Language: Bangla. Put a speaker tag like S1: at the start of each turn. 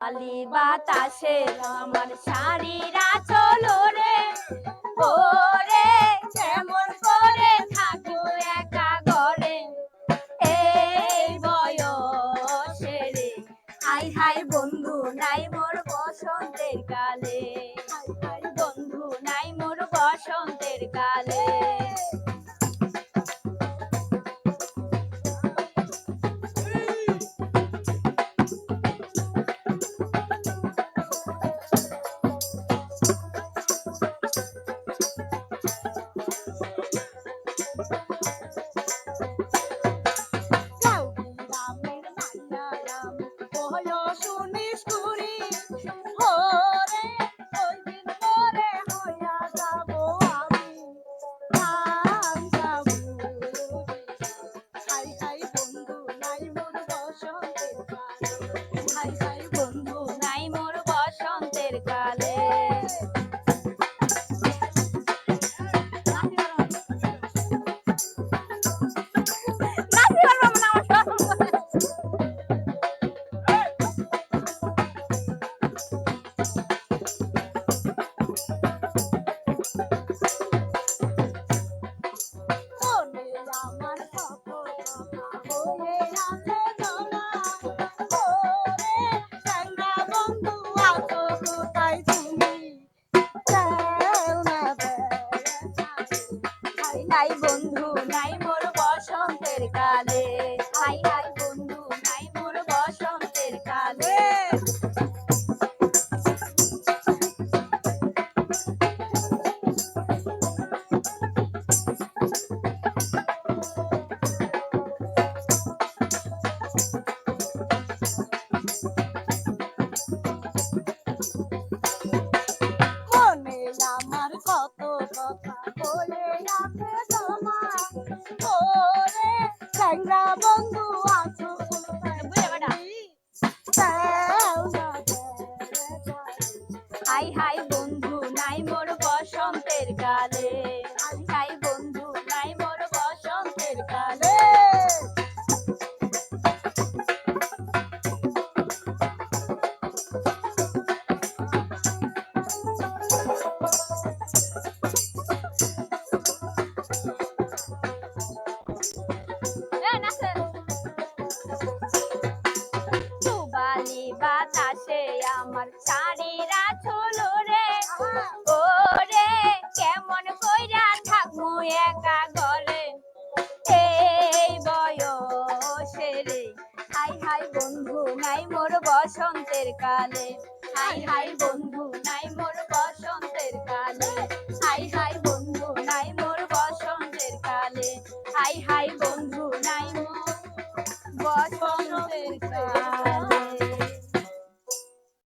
S1: আলি বাতাসে আমার শাড়ির আঁচল রে ওরে কেমন করে থাকবো একা ঘরে এই বয়সে রে হাই হাই বন্ধু নাই মোর বসন্তের কালে হাই হাই বন্ধু নাই মোর বসন্তের কালে হাই হাই বন্ধু নাই মোর বসন্তের কালে নাই বন্ধু নাই মোর বসন্তের কালে হাই হাই বন্ধু নাই মোর বসন্তের কালে মনে আমার কত কথা বলে রাখে জমা ওরে চ্যাংড়া বন্ধু আছো হাই হাই বন্ধু নাই মোর বসন্তের কালে হাই হাই বন্ধু নাই মোর বসন্তের কালে বালি বাতাসে আমার শাড়ির আঁচল রে ওরে কেমন কইরা থাকবো একা ঘরে এই বয়সে রে হাই হাই বন্ধু নাই মোর বসন্তের কালে হাই হাই বন্ধু নাই মোর বসন্তের কালে হাই হাই বন্ধু নাই মোর বসন্তের কালে হাই হাই বন্ধু নাই মোর বসন্তের কালে